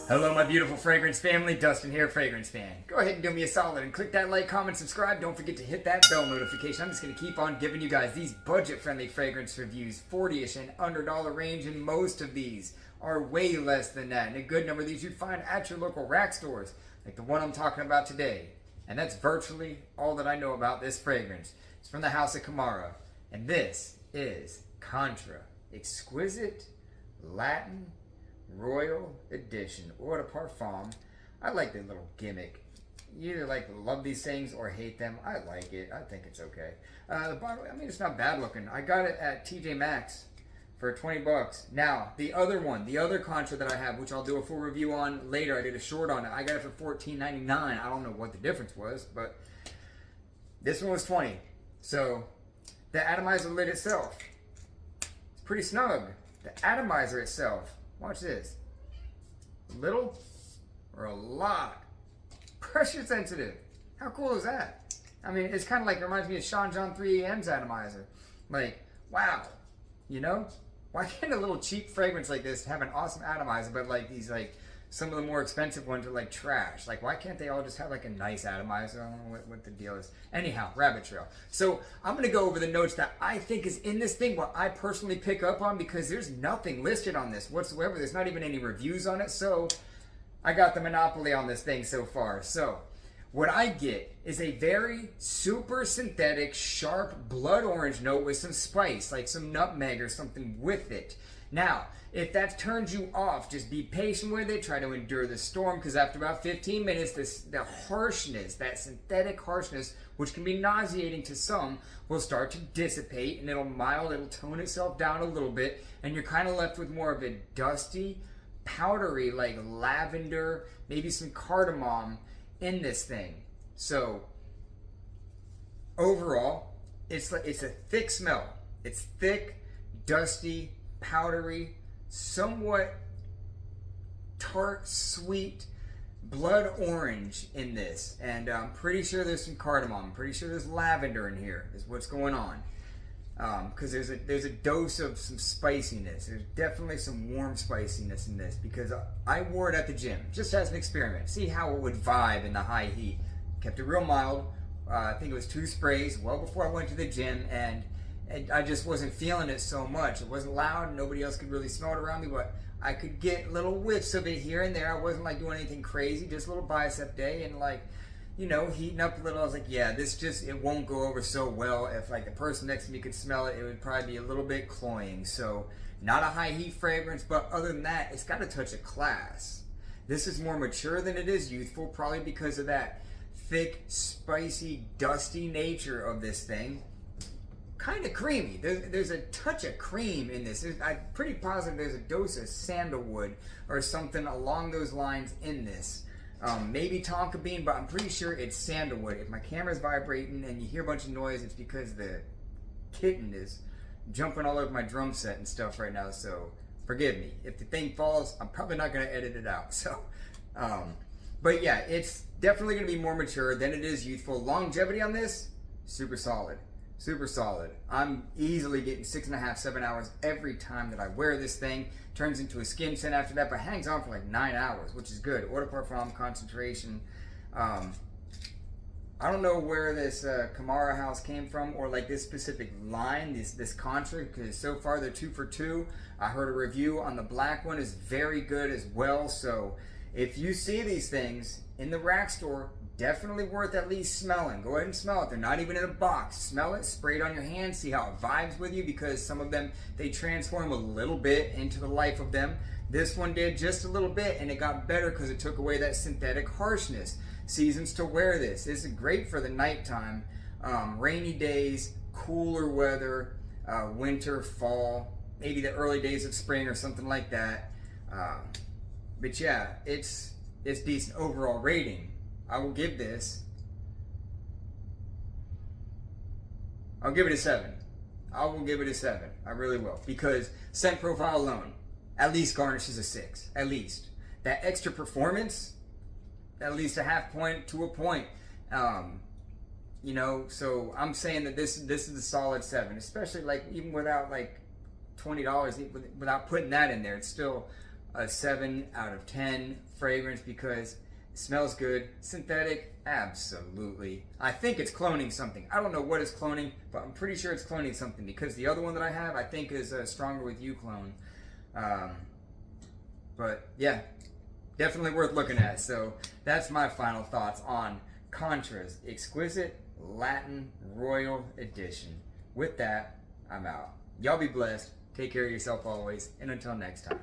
Hello, my beautiful fragrance family. Dustin here, fragrance fan. Go ahead and do me a solid and click that like, comment, subscribe. Don't forget to hit that bell notification. I'm just going to keep on giving you guys these budget-friendly fragrance reviews, 40-ish and under dollar range, and most of these are way less than that. And a good number of these you'd find at your local rack stores, like the one I'm talking about today. And that's virtually all that I know about this fragrance. It's from the house of Camara, and this is Contra Exquisite Latin Royal Edition Eau de Parfum. I like the little gimmick. You either love these things or hate them. I like it. I think it's okay. The bottle, I mean, it's not bad looking. I got it at TJ Maxx for 20 bucks. Now, the other one, the other Contra that I have, which I'll do a full review on later. I did a short on it. I got it for $14.99. I don't know what the difference was, but this one was 20. So, the atomizer lid itself, it's pretty snug. The atomizer itself, watch this. A little or a lot. Pressure sensitive. How cool is that? I mean, it's kind of like, it reminds me of Sean John 3AM's atomizer. Like, wow. You know? Why can't a little cheap fragrance like this have an awesome atomizer, but like these, like, some of the more expensive ones are like trash? Like, why can't they all just have like a nice atomizer? I don't know what the deal is. Anyhow, rabbit trail. So I'm going to go over the notes that I think is in this thing, what I personally pick up on, because there's nothing listed on this whatsoever. There's not even any reviews on it. So I got the monopoly on this thing so far. So what I get is a very super synthetic, sharp blood orange note with some spice, like some nutmeg or something with it. Now, if that turns you off, just be patient with it. Try to endure the storm, because after about 15 minutes, the harshness, that synthetic harshness, which can be nauseating to some, will start to dissipate, and it'll tone itself down a little bit, and you're kind of left with more of a dusty, powdery, like lavender, maybe some cardamom in this thing. So overall, it's a thick smell. It's thick, dusty, powdery, somewhat tart, sweet, blood orange in this. And I'm pretty sure there's some cardamom. I'm pretty sure there's lavender in here is what's going on. Because there's a dose of some spiciness. There's definitely some warm spiciness in this, because I wore it at the gym just as an experiment. See how it would vibe in the high heat. Kept it real mild. I think it was 2 sprays well before I went to the gym, and I just wasn't feeling it so much. It wasn't loud. Nobody else could really smell it around me, but I could get little whiffs of it here and there. I wasn't like doing anything crazy, just a little bicep day, and like, you know, heating up a little. I was like, yeah, it won't go over so well. If like the person next to me could smell it, it would probably be a little bit cloying. So not a high heat fragrance, but other than that, it's got a touch of class. This is more mature than it is youthful, probably because of that thick, spicy, dusty nature of this thing. Kind of creamy. There's a touch of cream in this. I'm pretty positive there's a dose of sandalwood or something along those lines in this. Maybe tonka bean, but I'm pretty sure it's sandalwood. If my camera's vibrating and you hear a bunch of noise, it's because the kitten is jumping all over my drum set and stuff right now, so forgive me. If the thing falls, I'm probably not going to edit it out. So, but yeah, it's definitely going to be more mature than it is youthful. Longevity on this, super solid. Super solid. I'm easily getting 6.5, 7 hours every time that I wear this thing. Turns into a skin scent after that, but hangs on for like 9 hours, which is good. Eau de Parfum concentration. I don't know where this Camara house came from, or like this specific line, this Contra, because so far they're 2 for 2. I heard a review on the black one is very good as well. So if you see these things in the rack store, definitely worth at least smelling. Go ahead and smell it. They're not even in a box. Smell it, spray it on your hands, see how it vibes with you, because some of them, they transform a little bit into the life of them. This one did just a little bit, and it got better because it took away that synthetic harshness. Seasons to wear this. This is great for the nighttime, rainy days, cooler weather, winter, fall, maybe the early days of spring or something like that. But yeah, it's decent. Overall rating, I will give this, I'll give it a 7. I will give it a 7. I really will. Because scent profile alone, at least garnishes a 6. At least. That extra performance, at least a half point to a point. You know, so I'm saying that this is a solid 7. Especially like even without like $20, without putting that in there, it's still a 7 out of 10 fragrance because it smells good. Synthetic, absolutely. I think it's cloning something. I don't know what it's cloning, but I'm pretty sure it's cloning something because the other one that I have, I think, is a Stronger With You clone. But yeah, definitely worth looking at. So that's my final thoughts on Contra's Exquisite Latin Royal Edition. With that, I'm out. Y'all be blessed. Take care of yourself always. And until next time.